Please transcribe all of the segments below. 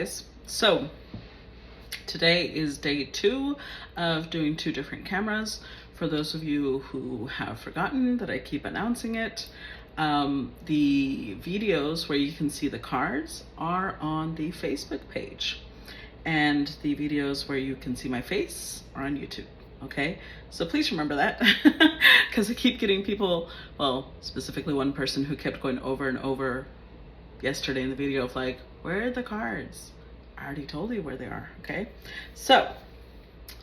guys. So today is day 2 of doing 2 different cameras. For those of you who have forgotten that I keep announcing it, the videos where you can see the cards are on the Facebook page, and the videos where you can see my face are on YouTube. Okay, so please remember that, because I keep getting people, well, specifically one person who kept going over and over yesterday in the video of like, where are the cards? I already told you where they are. Okay, so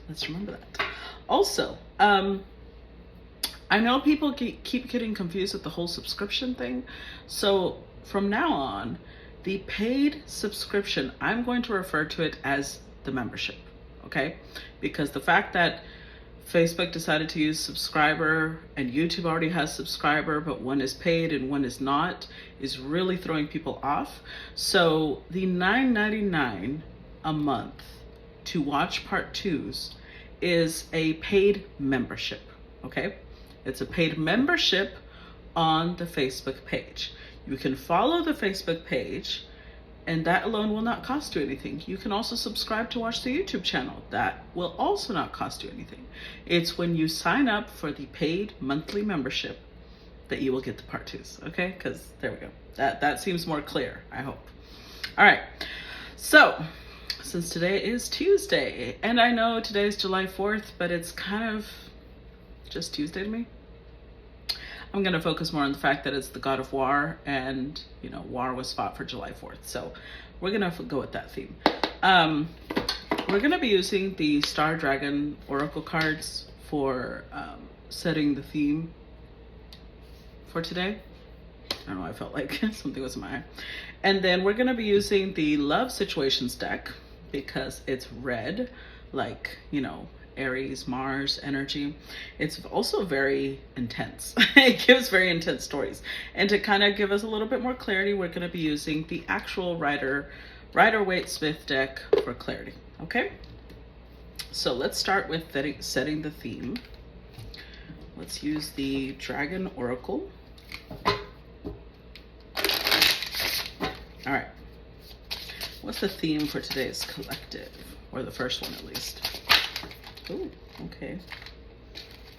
let's remember that. Also, I know people keep getting confused with the whole subscription thing. So from now on, the paid subscription, I'm going to refer to it as the membership. Okay, because the fact that Facebook decided to use subscriber and YouTube already has subscriber, but one is paid and one is not, is really throwing people off. So the $9.99 a month to watch part 2s is a paid membership. Okay, it's a paid membership on the Facebook page. You can follow the Facebook page, and that alone will not cost you anything. You can also subscribe to watch the YouTube channel. That will also not cost you anything. It's when you sign up for the paid monthly membership that you will get the part 2s, okay? Because there we go. That seems more clear, I hope. All right, so since today is Tuesday, and I know today is July 4th, but it's kind of just Tuesday to me. I'm going to focus more on the fact that it's the god of war, and you know, war was fought for July 4th. So we're going to go with that theme. We're going to be using the Star Dragon Oracle cards for setting the theme for today. I don't know, I felt like something was in my eye. And then we're going to be using the Love Situations deck because it's red, like, you know, Aries, Mars energy. It's also very intense. It gives very intense stories. And to kind of give us a little bit more clarity, we're going to be using the actual Rider-Waite-Smith deck for clarity. Okay? So let's start with setting the theme. Let's use the Dragon Oracle. All right. What's the theme for today's collective? Or the first one, at least. Ooh, okay.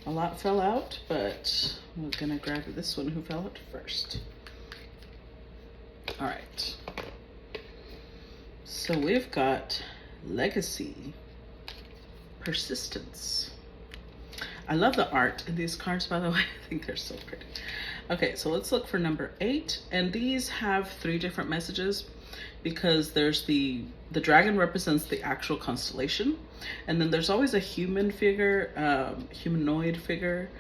A lot fell out, but we're gonna grab this one who fell out first. All right. So we've got Legacy, Persistence. I love the art in these cards, by the way. I think they're so pretty. Okay, so let's look for number 8, and these have 3 different messages because there's the dragon represents the actual constellation, and then there's always a human figure, humanoid figure,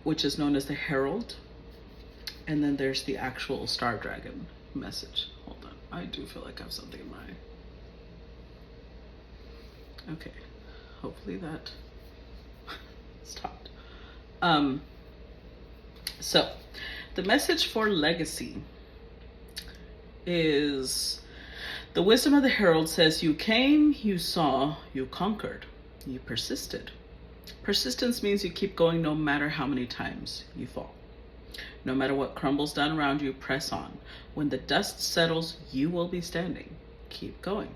which is known as the herald, and then there's the actual star dragon message. Hold on, I do feel like I have something in my eye. Okay, hopefully that stopped. So the message for Legacy is, the wisdom of the herald says, you came, you saw, you conquered, you persisted. Persistence means you keep going no matter how many times you fall. No matter what crumbles down around you, press on. When the dust settles, you will be standing. Keep going.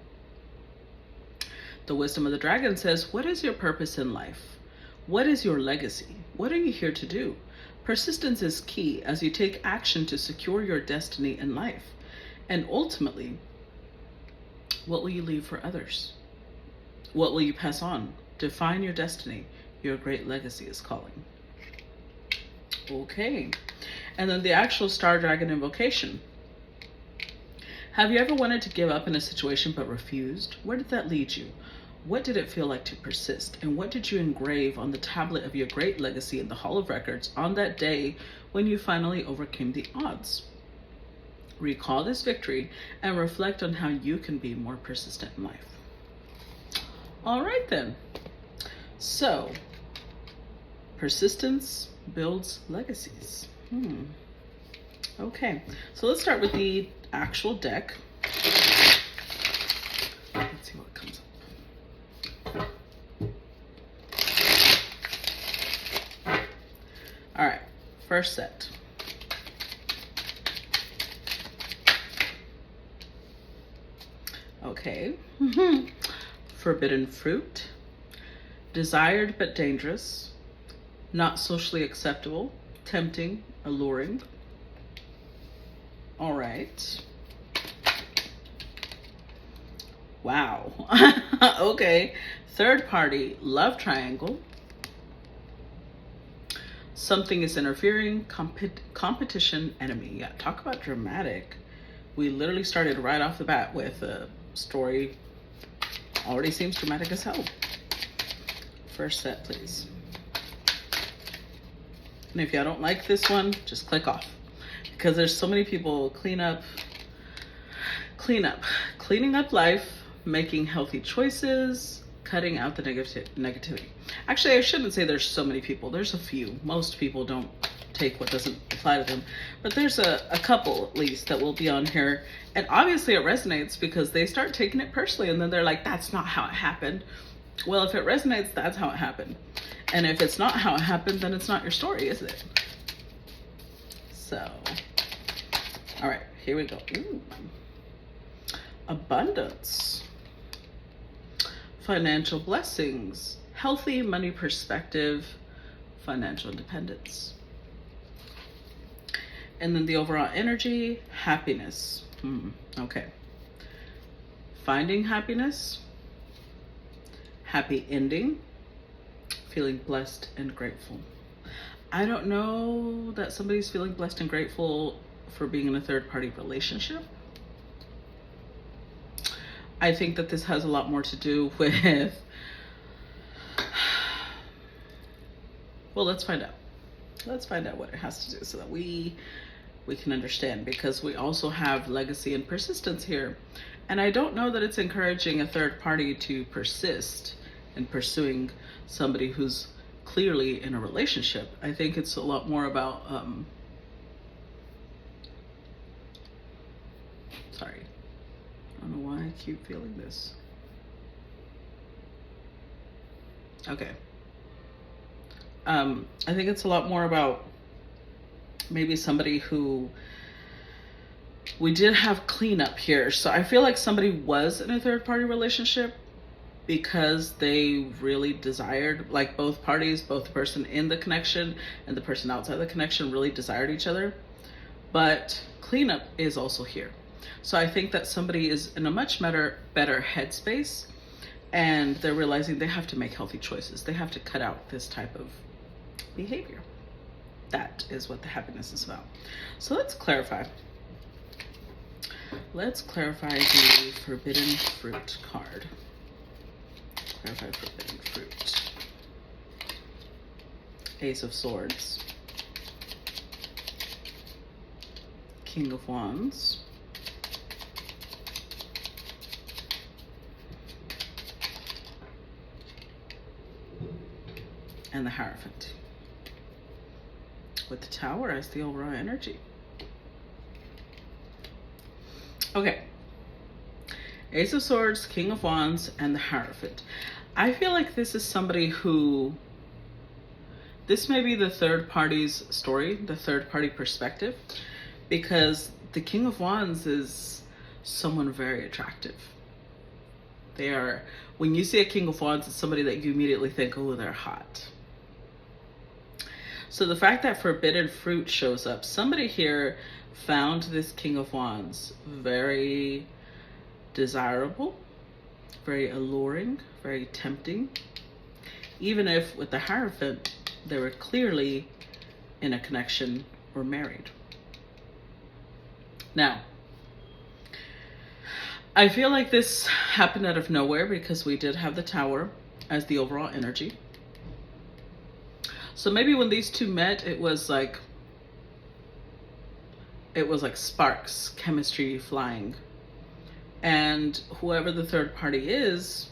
The wisdom of the dragon says, what is your purpose in life? What is your legacy? What are you here to do? Persistence is key as you take action to secure your destiny in life. And ultimately, what will you leave for others? What will you pass on? Define your destiny. Your great legacy is calling. Okay. And then the actual Star Dragon invocation. Have you ever wanted to give up in a situation but refused? Where did that lead you? What did it feel like to persist? And what did you engrave on the tablet of your great legacy in the Hall of Records on that day when you finally overcame the odds? Recall this victory and reflect on how you can be more persistent in life. All right then. So, persistence builds legacies. Okay, so let's start with the actual deck. Let's see what comes up. All right, first set. Okay. Forbidden fruit. Desired but dangerous. Not socially acceptable. Tempting. Alluring. All right. Wow. Okay. Third party. Love triangle. Something is interfering. Competition. Enemy. Yeah, talk about dramatic. We literally started right off the bat with a story. Already seems dramatic as hell. First set, please. And if y'all don't like this one, just click off. Because there's so many people. Cleaning up life, making healthy choices, cutting out the negativity. Actually, I shouldn't say there's so many people. There's a few. Most people don't take what doesn't apply to them. But there's a couple, at least, that will be on here. And obviously it resonates because they start taking it personally. And then they're like, that's not how it happened. Well, if it resonates, that's how it happened. And if it's not how it happened, then it's not your story, is it? So, all right, here we go. Ooh. Abundance. Financial blessings. Healthy money perspective. Financial independence. And then the overall energy, happiness. Okay. Finding happiness. Happy ending. Feeling blessed and grateful. I don't know that somebody's feeling blessed and grateful for being in a third party relationship. I think that this has a lot more to do with, well, let's find out. Let's find out what it has to do so that we can understand, because we also have legacy and persistence here. And I don't know that it's encouraging a third party to persist in pursuing somebody who's clearly in a relationship. I think it's a lot more about, sorry, I don't know why I keep feeling this. Okay. I think it's a lot more about maybe somebody who, we did have cleanup here. So I feel like somebody was in a third party relationship because they really desired, like both parties, both the person in the connection and the person outside the connection really desired each other. But cleanup is also here. So I think that somebody is in a much better headspace, and they're realizing they have to make healthy choices. They have to cut out this type of behavior. That is what the happiness is about. So let's clarify. Let's clarify the forbidden fruit card. Clarify forbidden fruit. Ace of Swords. King of Wands. And the Hierophant. With the Tower as the overall energy. Okay. Ace of Swords, King of Wands, and the Hierophant. I feel like this is somebody who, this may be the third party's story, the third party perspective, because the King of Wands is someone very attractive. They are, when you see a King of Wands, it's somebody that you immediately think, oh, they're hot. So the fact that forbidden fruit shows up, somebody here found this King of Wands very desirable, very alluring, very tempting. Even if with the Hierophant, they were clearly in a connection or married. Now, I feel like this happened out of nowhere because we did have the Tower as the overall energy. So maybe when these two met, it was like sparks, chemistry flying. And whoever the third party is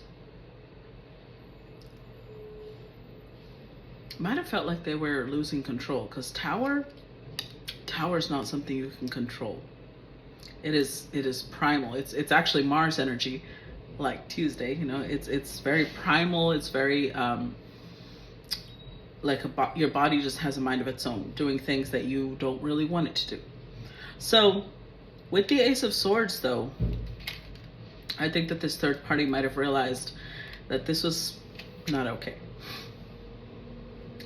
might have felt like they were losing control, because Tower is not something you can control. It is primal. It's actually Mars energy, like Tuesday, you know. It's very primal. It's very like your body just has a mind of its own, doing things that you don't really want it to do. So with the Ace of Swords though, I think that this third party might have realized that this was not okay.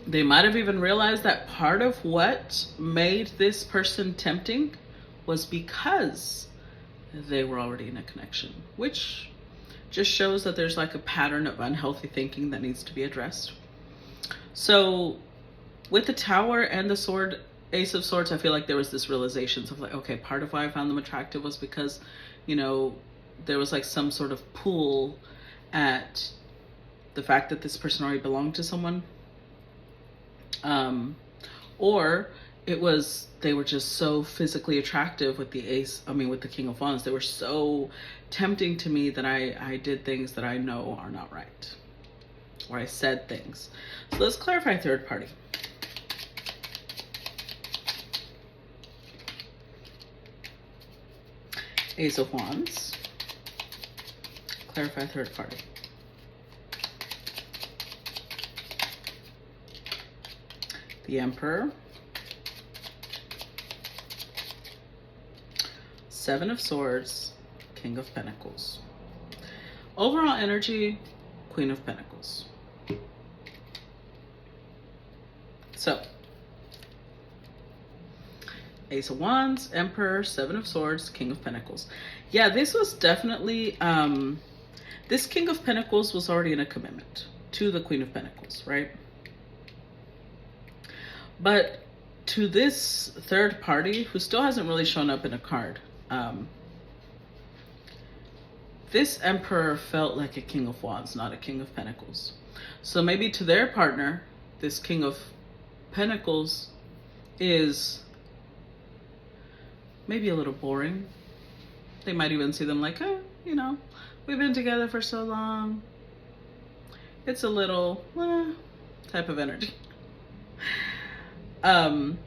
They might have even realized that part of what made this person tempting was because they were already in a connection, which just shows that there's like a pattern of unhealthy thinking that needs to be addressed. So with the Tower and the Sword, Ace of Swords, I feel like there was this realization of like, okay, part of why I found them attractive was because, you know, there was like some sort of pull at the fact that this person already belonged to someone. Or it was, they were just so physically attractive with with the King of Wands. They were so tempting to me that I did things that I know are not right. Or I said things. So let's clarify third party. Ace of Wands. Clarify third party. The Emperor. Seven of Swords. King of Pentacles. Overall energy, Queen of Pentacles. So, Ace of Wands, Emperor, Seven of Swords, King of Pentacles. Yeah, this was definitely, this King of Pentacles was already in a commitment to the Queen of Pentacles, right? But to this third party, who still hasn't really shown up in a card, this Emperor felt like a King of Wands, not a King of Pentacles. So maybe to their partner, this King of Pentacles is maybe a little boring. They might even see them like, you know, we've been together for so long. It's a little type of energy. But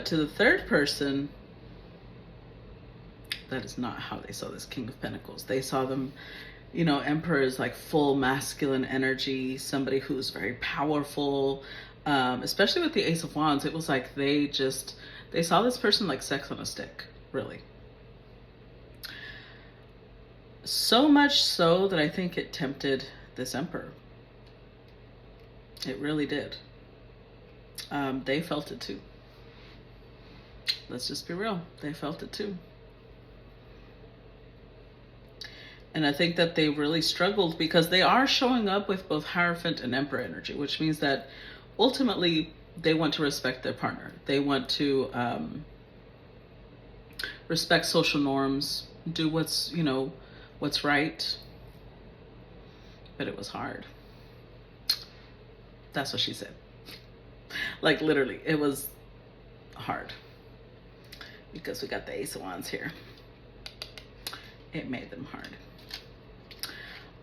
to the third person, that is not how they saw this King of Pentacles. They saw them, you know, Emperor is like full masculine energy, somebody who's very powerful. Especially with the Ace of Wands, it was like they saw this person like sex on a stick, really. So much so that I think it tempted this Emperor. It really did. They felt it too. Let's just be real. They felt it too. And I think that they really struggled because they are showing up with both Hierophant and Emperor energy, which means that ultimately they want to respect their partner. They want to respect social norms, do what's, you know, what's right. But it was hard. That's what she said. Like literally, it was hard. Because we got the Ace of Wands here. It made them hard.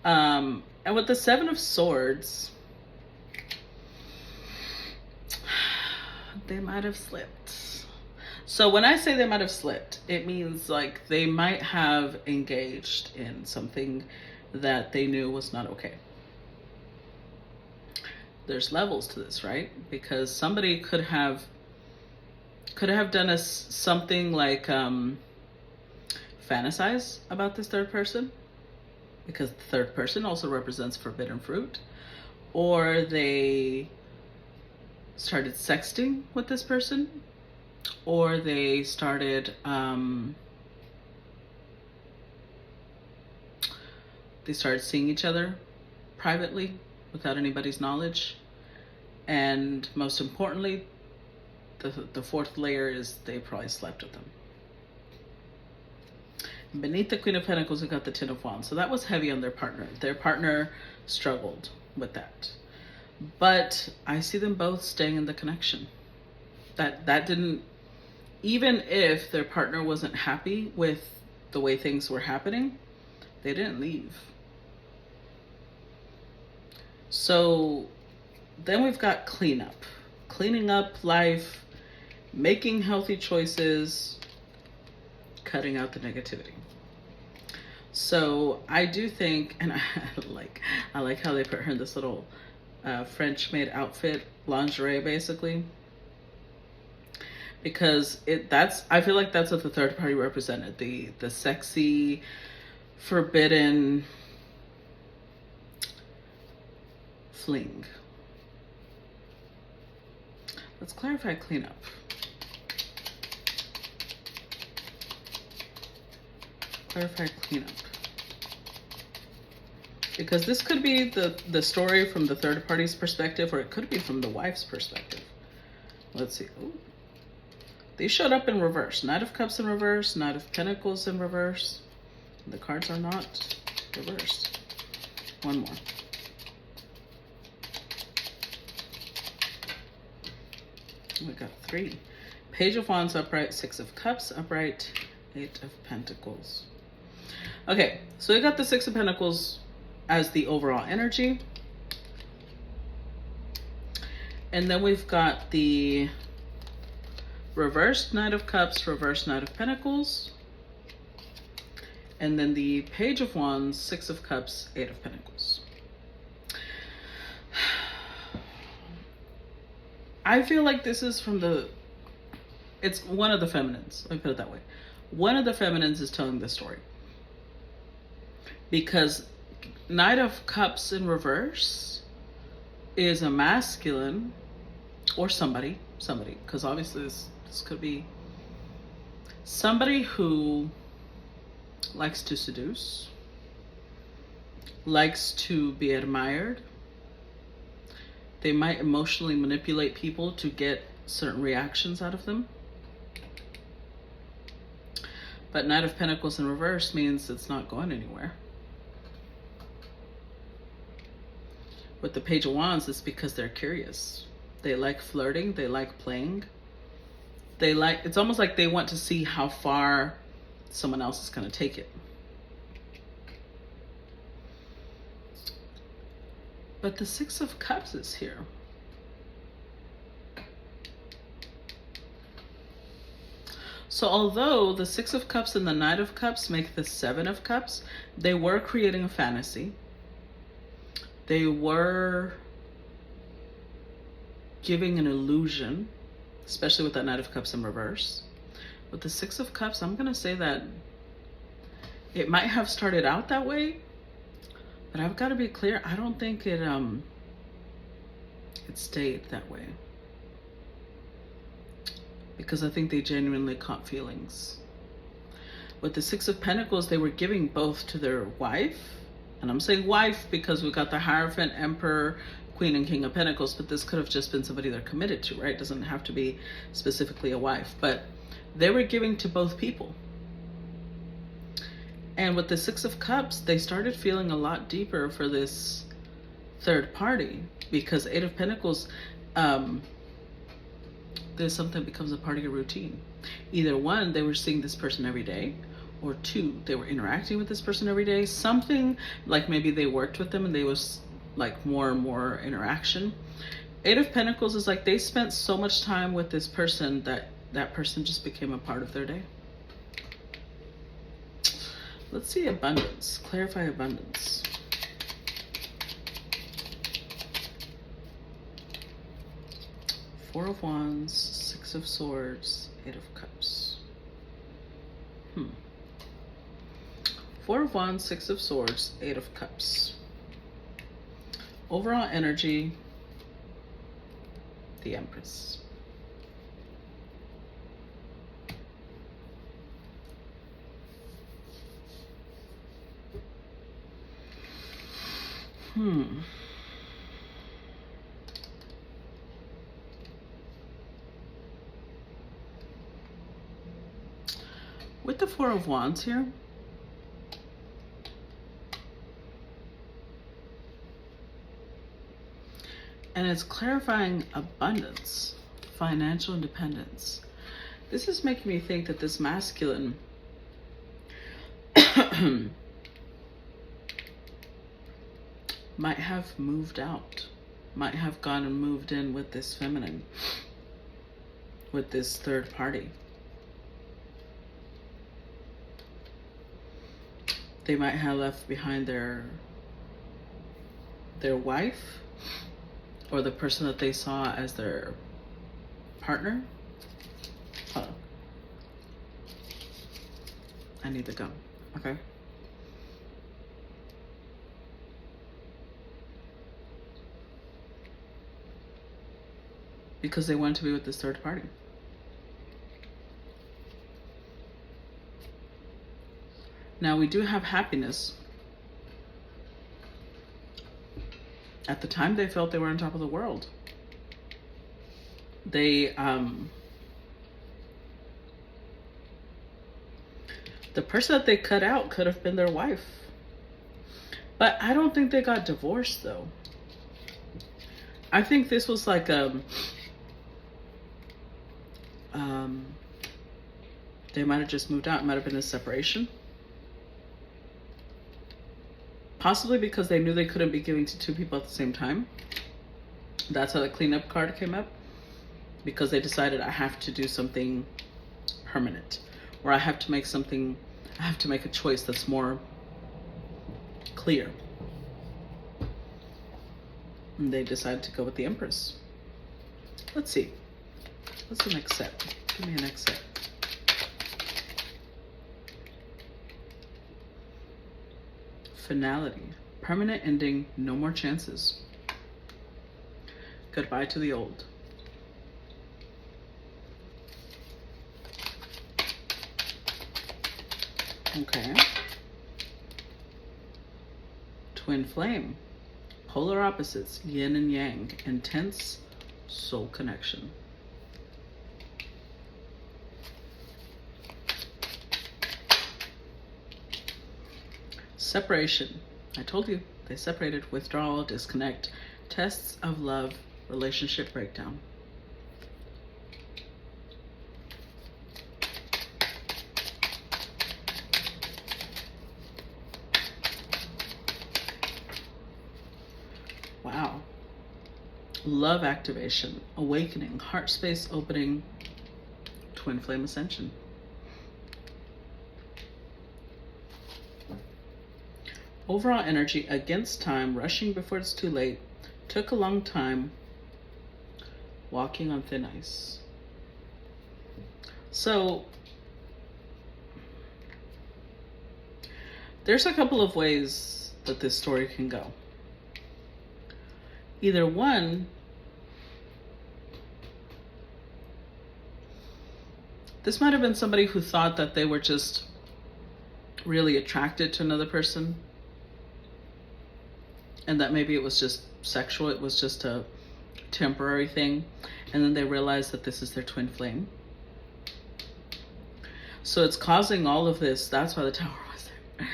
And with the Seven of Swords, they might have slipped. So when I say they might have slipped, it means like they might have engaged in something that they knew was not okay. There's levels to this, right? Because somebody could have done something like fantasize about this third person, because the third person also represents forbidden fruit, or they started sexting with this person, or they started seeing each other privately without anybody's knowledge. And most importantly, the fourth layer is they probably slept with them. Beneath the Queen of Pentacles, we got the Ten of Wands. So that was heavy on their partner. Their partner struggled with that. But I see them both staying in the connection. That didn't, even if their partner wasn't happy with the way things were happening, they didn't leave. So then we've got cleanup. Cleaning up life, making healthy choices, cutting out the negativity. So I do think, and I like how they put her in this little French made outfit, lingerie basically. because I feel like that's what the third party represented, the sexy, forbidden fling. Let's clarify cleanup. Clarify cleanup. Because this could be the story from the third party's perspective, or it could be from the wife's perspective. Let's see. Ooh. These showed up in reverse. Knight of Cups in reverse, Knight of Pentacles in reverse. The cards are not reversed. One more. We got 3. Page of Wands upright, 6 of Cups upright, 8 of Pentacles. Okay, so we got the 6 of Pentacles as the overall energy. And then we've got the reversed Knight of Cups, reversed Knight of Pentacles. And then the Page of Wands, 6 of Cups, 8 of Pentacles. I feel like this is from it's one of the feminines. Let me put it that way. One of the feminines is telling this story. Because Knight of Cups in reverse is a masculine, or somebody, because obviously this could be somebody who likes to seduce, likes to be admired. They might emotionally manipulate people to get certain reactions out of them. But Knight of Pentacles in reverse means it's not going anywhere. With the Page of Wands, it's because they're curious. They like flirting, they like playing. It's almost like they want to see how far someone else is going to take it. But the 6 of Cups is here. So although the 6 of Cups and the Knight of Cups make the 7 of Cups, they were creating a fantasy. They were giving an illusion, especially with that Knight of Cups in reverse. With the 6 of Cups, I'm going to say that it might have started out that way, but I've got to be clear, I don't think it stayed that way. Because I think they genuinely caught feelings. With the 6 of Pentacles, they were giving both to their wife. And I'm saying wife because we got the Hierophant, Emperor, Queen, and King of Pentacles, but this could have just been somebody they're committed to, right? It doesn't have to be specifically a wife. But they were giving to both people. And with the 6 of Cups, they started feeling a lot deeper for this third party, because 8 of Pentacles, there's something that becomes a part of your routine. Either 1, they were seeing this person every day, or 2, they were interacting with this person every day. Something like maybe they worked with them and there was like more and more interaction. 8 of Pentacles is like they spent so much time with this person that that person just became a part of their day. Let's see abundance. Clarify abundance. Four of Wands, 6 of Swords, 8 of Cups. 4 of Wands, 6 of Swords, 8 of Cups. Overall energy, the Empress. With the 4 of Wands here, and it's clarifying abundance, financial independence. This is making me think that this masculine might have moved out, might have gone and moved in with this feminine, with this third party. They might have left behind their wife, or the person that they saw as their partner. I need to go. Okay. Because they want to be with this third party. Now we do have happiness. At the time they felt they were on top of the world. They, the person that they cut out could have been their wife. But I don't think they got divorced though. I think this was like they might have just moved out. It might have been a separation. Possibly because they knew they couldn't be giving to two people at the same time. That's how the cleanup card came up. Because they decided I have to do something permanent. Or I have to make something, I have to make a choice that's more clear. And they decided to go with the Empress. Let's see. What's the next set? Give me a next set. Finality. Permanent ending. No more chances. Goodbye to the old. Okay. Twin flame. Polar opposites. Yin and yang. Intense soul connection. Separation. I told you, they separated. Withdrawal, disconnect. Tests of love, relationship breakdown. Wow. Love activation, awakening, heart space opening, twin flame ascension. Overall energy against time, rushing before it's too late, took a long time, walking on thin ice. So there's a couple of ways that this story can go. Either one, this might have been somebody who thought that they were just really attracted to another person, and that maybe it was just sexual, it was just a temporary thing, and then they realized that this is their twin flame. So it's causing all of this, that's why the tower was there.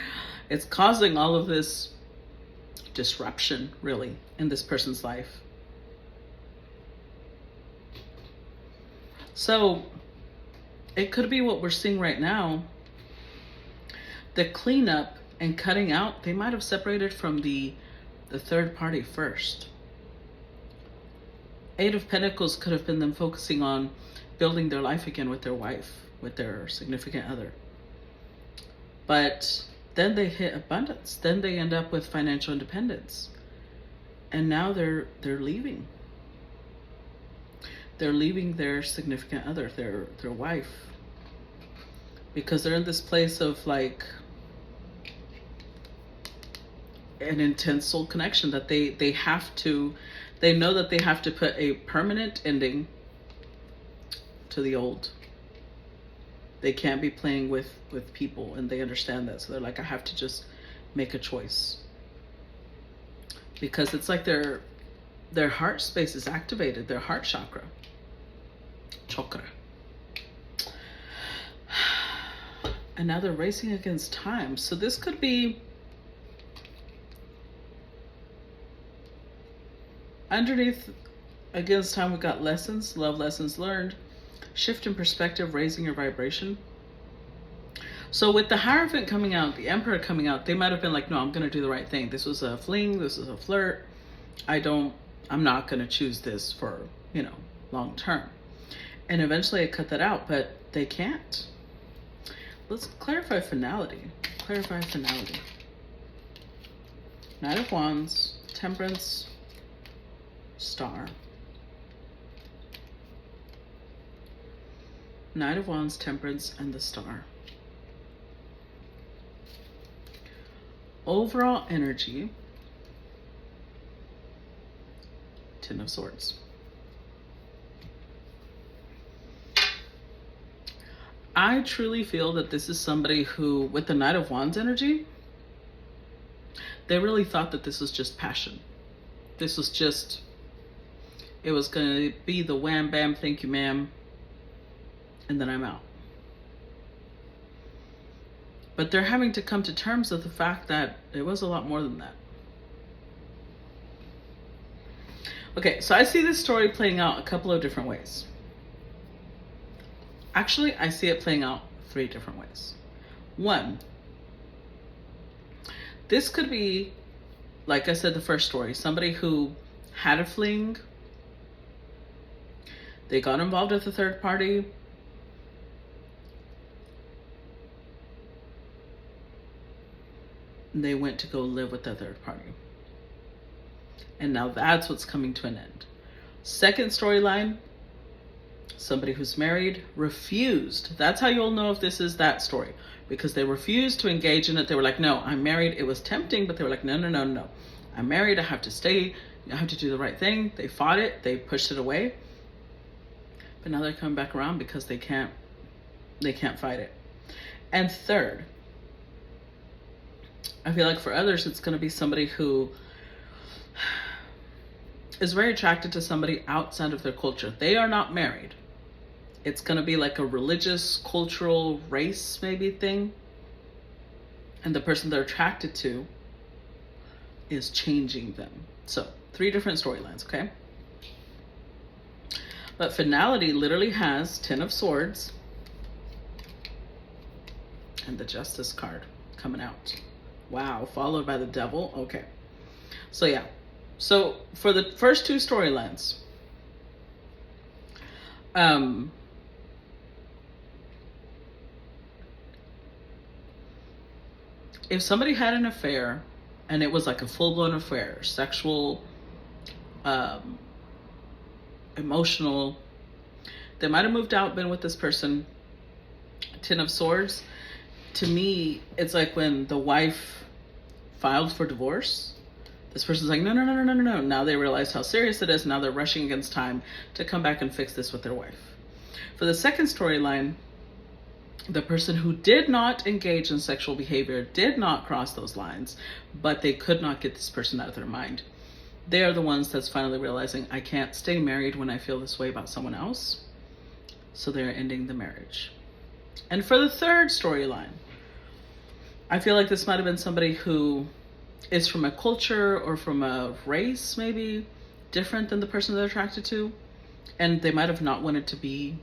It's causing all of this disruption, really, in this person's life. So it could be what we're seeing right now. The cleanup and cutting out, they might have separated from the third party first. Eight of Pentacles could have been them focusing on building their life again with their wife, with their significant other. But then they hit abundance. Then they end up with financial independence. And now they're leaving. They're leaving their significant other, their wife. Because they're in this place of like an intense soul connection that they have to, they know that they have to put a permanent ending to the old. They can't be playing with people, and they understand that. So they're like, I have to just make a choice. Because it's like their heart space is activated, their heart chakra. And now they're racing against time. So this could be underneath against time. We got lessons, love lessons learned, shift in perspective, raising your vibration. So with the Hierophant coming out, the Emperor coming out, they might have been like, no, I'm going to do the right thing. This was a fling. This is a flirt. I'm not going to choose this for, long term. And eventually I cut that out, but they can't. Let's clarify finality. Clarify finality. Knight of Wands, Temperance, Star. Knight of Wands, Temperance, and the Star. overall energy, Ten of Swords. I truly feel that this is somebody who, with the Knight of Wands energy, they really thought that this was just passion. This was just, it was going to be the wham bam, thank you ma'am, and then I'm out. But they're having to come to terms with the fact that it was a lot more than that. Okay, so I see this story playing out a couple of different ways. Actually, I see it playing out 3 different ways. 1, this could be, like I said, the first story, somebody who had a fling, they got involved with a third party, they went to go live with that third party. And now that's what's coming to an end. Second storyline, somebody who's married refused. That's how you'll know if this is that story, because they refused to engage in it. They were like, no, I'm married. It was tempting, but they were like, no, no, no, no. I'm married. I have to stay. I have to do the right thing. They fought it. They pushed it away. But now they're coming back around because they can't fight it. And third, I feel like for others, it's going to be somebody who is very attracted to somebody outside of their culture. They are not married. It's going to be like a religious, cultural, race maybe thing. And the person they're attracted to is changing them. So 3 different storylines, okay? But finality literally has 10 of Swords and the Justice card coming out. Wow, followed by the Devil. Okay. So yeah. So for the first 2 storylines, if somebody had an affair and it was like a full-blown affair, sexual, emotional, they might have moved out, been with this person. 10 of Swords, to me, it's like when the wife filed for divorce. This person's like, no, no, no, no, no, no, no. Now they realize how serious it is. Now they're rushing against time to come back and fix this with their wife. For the second storyline, the person who did not engage in sexual behavior, did not cross those lines, but they could not get this person out of their mind. They are the ones that's finally realizing, I can't stay married when I feel this way about someone else. So they're ending the marriage. And for the third storyline, I feel like this might have been somebody who is from a culture or from a race maybe different than the person they're attracted to. And they might have not wanted to be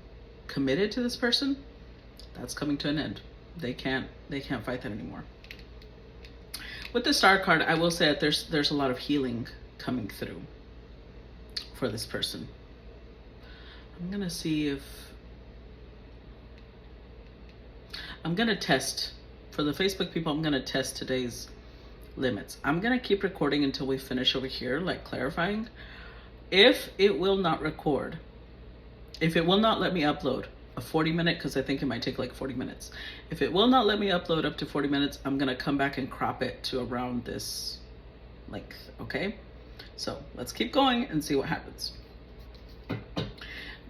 committed to this person. That's coming to an end. They can't fight that anymore. With the Star card, I will say that there's a lot of healing coming through for this person. I'm gonna see if I'm gonna test for the Facebook people. I'm gonna test today's limits. I'm gonna keep recording until we finish over here, like clarifying. If it will not record, if it will not let me upload a 40-minute, because I think it might take like 40 minutes. If it will not let me upload up to 40 minutes, I'm gonna come back and crop it to around this length, okay? So let's keep going and see what happens.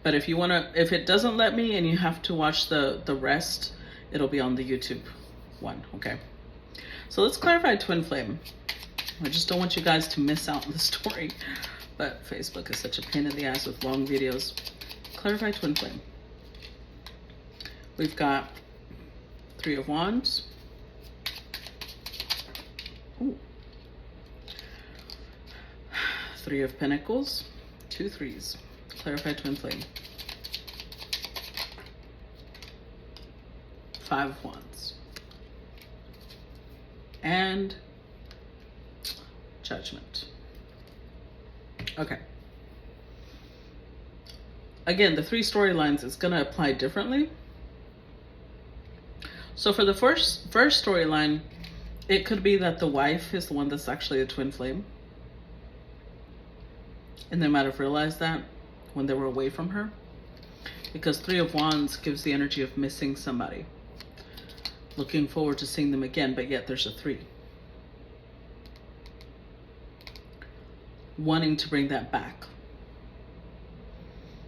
But if you wanna, if it doesn't let me and you have to watch the rest, it'll be on the YouTube one, okay? So let's clarify twin flame. I just don't want you guys to miss out on the story, but Facebook is such a pain in the ass with long videos. Clarify twin flame. We've got 3 of Wands. Ooh. 3 of Pentacles, 2 threes. Clarify twin flame. 5 of Wands. And Judgment. Okay. Again, the 3 storylines is going to apply differently. So for the first storyline, it could be that the wife is the one that's actually a twin flame. And they might have realized that when they were away from her. Because 3 of Wands gives the energy of missing somebody. Looking forward to seeing them again, but yet there's a 3. wanting to bring that back.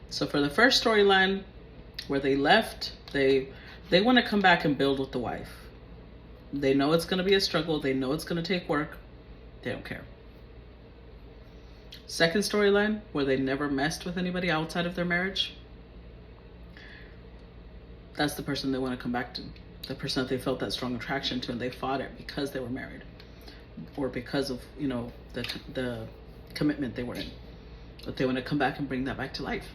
So for the first storyline, where they left, they want to come back and build with the wife. They know it's going to be a struggle. They know it's going to take work. They don't care. Second storyline, where they never messed with anybody outside of their marriage. That's the person they want to come back to. The person that they felt that strong attraction to, and they fought it because they were married, or because of, you know, the commitment they were in. But they want to come back and bring that back to life.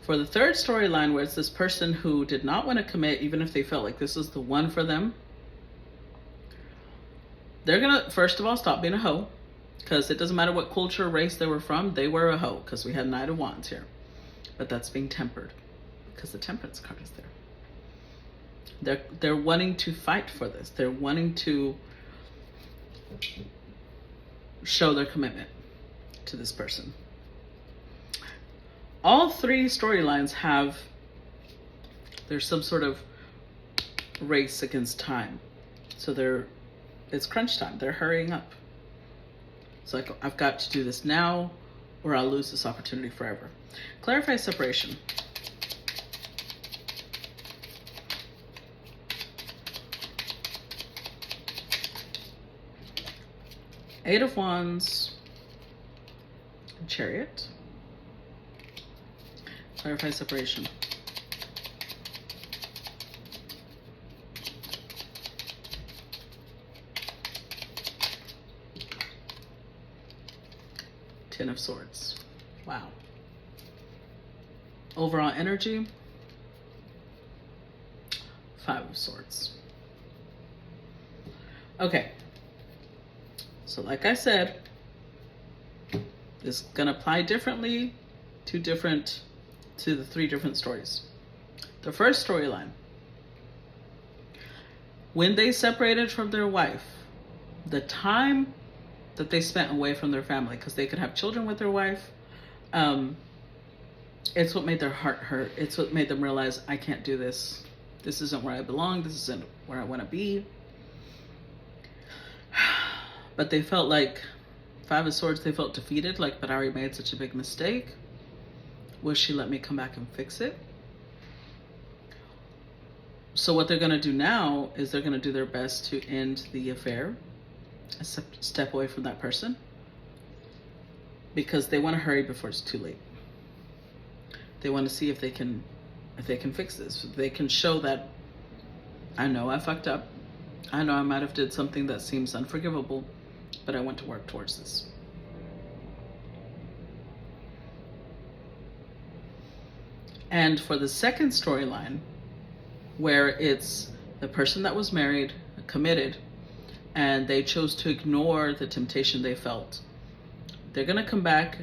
For the third storyline, where it's this person who did not want to commit, even if they felt like this is the one for them, they're gonna, first of all, stop being a hoe, because it doesn't matter what culture, race they were from, they were a hoe, because we had Knight of Wands here. But that's being tempered, because the Temperance card is there. They're wanting to fight for this. They're wanting to show their commitment to this person. All three storylines have, there's some sort of race against time. So it's crunch time. They're hurrying up. It's like, I've got to do this now or I'll lose this opportunity forever. Clarify separation. Eight of Wands, Chariot. Clarify separation. Ten of Swords. Wow. Overall energy. Five of Swords. Okay. So like I said, this is going to apply differently to the three different stories. The first storyline, when they separated from their wife, the time that they spent away from their family, because they could have children with their wife, it's what made their heart hurt. It's what made them realize, I can't do this. This isn't where I belong. This isn't where I want to be. But they felt like, Five of Swords, they felt defeated, like, but I already made such a big mistake. Will she let me come back and fix it? So what they're going to do now is they're going to do their best to end the affair, step away from that person, because they want to hurry before it's too late. They want to see if they can fix this. If they can show that, I know I fucked up. I know I might have did something that seems unforgivable, but I want to work towards this. And for the second storyline, where it's the person that was married, committed, and they chose to ignore the temptation they felt, they're going to come back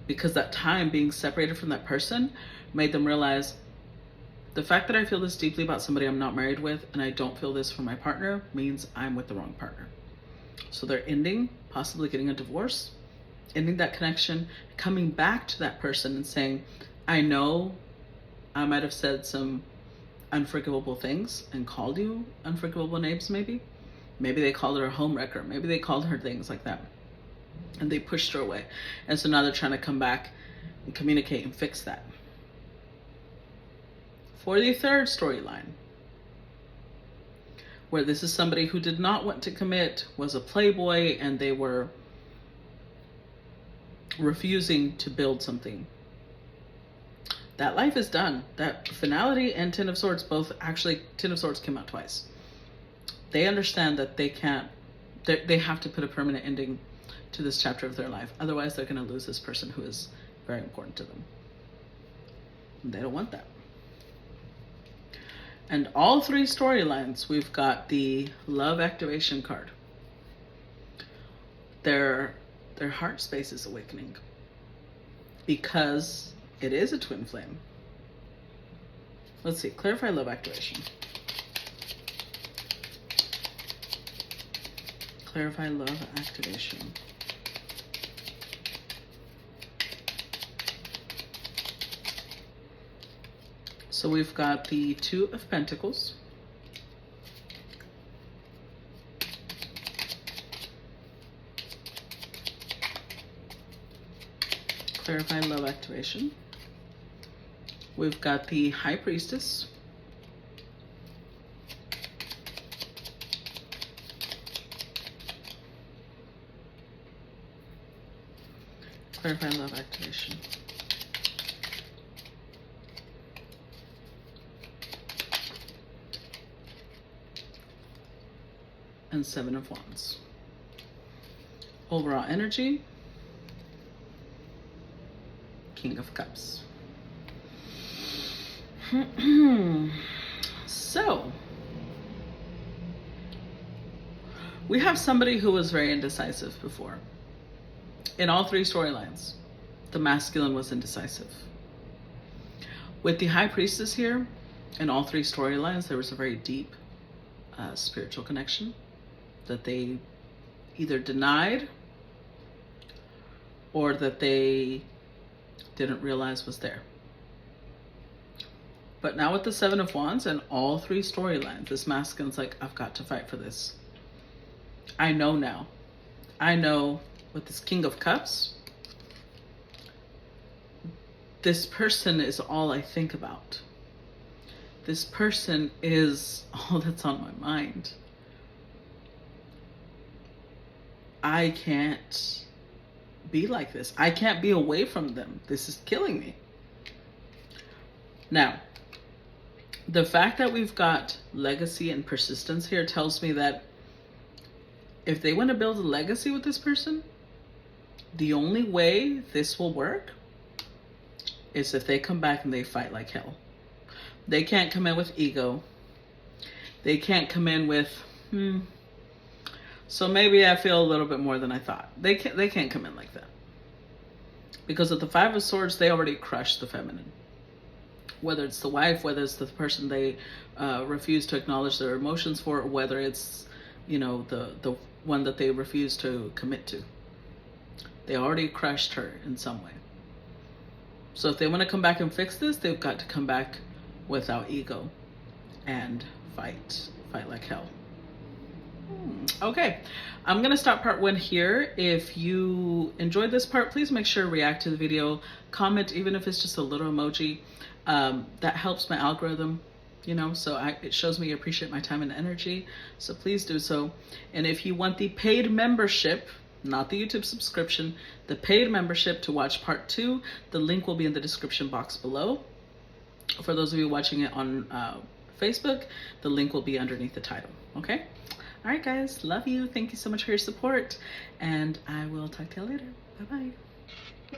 because that time being separated from that person made them realize, the fact that I feel this deeply about somebody I'm not married with, and I don't feel this for my partner, means I'm with the wrong partner. So they're ending, possibly getting a divorce, ending that connection, coming back to that person and saying, I know I might have said some unforgivable things and called you unforgivable names, maybe. Maybe they called her a homewrecker. Maybe they called her things like that. And they pushed her away. And so now they're trying to come back and communicate and fix that. For the third storyline, where this is somebody who did not want to commit, was a playboy, and they were refusing to build something. That life is done. That finality and Ten of Swords, both, actually Ten of Swords came out twice. They understand that they have to put a permanent ending to this chapter of their life. Otherwise, they're going to lose this person who is very important to them. And they don't want that. And all three storylines, we've got the love activation card. Their heart space is awakening, because it is a twin flame. Let's see, clarify love activation. Clarify love activation. So we've got the Two of Pentacles. Clarify love activation. We've got the High Priestess. Clarify love activation. And Seven of Wands. Overall energy. King of Cups. So, we have somebody who was very indecisive before. In all three storylines, the masculine was indecisive. With the High Priestess here, in all three storylines, there was a very deep spiritual connection that they either denied or that they didn't realize was there. But now with the Seven of Wands and all three storylines, this masculine's like, I've got to fight for this. I know now. I know with this King of Cups, this person is all I think about. This person is all that's on my mind. I can't be like this. I can't be away from them. This is killing me. Now, the fact that we've got legacy and persistence here tells me that if they want to build a legacy with this person, the only way this will work is if they come back and they fight like hell. They can't come in with ego. They can't come in with, so maybe I feel a little bit more than I thought. They can't come in like that. Because with the Five of Swords, they already crushed the feminine. Whether it's the wife, whether it's the person they refuse to acknowledge their emotions for, or whether it's, you know, the one that they refuse to commit to. They already crushed her in some way. So if they want to come back and fix this, they've got to come back without ego and fight like hell. Okay, I'm gonna stop part 1 here. If you enjoyed this part, please make sure to react to the video, comment, even if it's just a little emoji. That helps my algorithm, you know, so it shows me you appreciate my time and energy. So please do so. And if you want the paid membership, not the YouTube subscription, the paid membership to watch part 2, the link will be in the description box below. For those of you watching it on Facebook, the link will be underneath the title, okay? All right, guys, love you. Thank you so much for your support, and I will talk to you later. Bye-bye.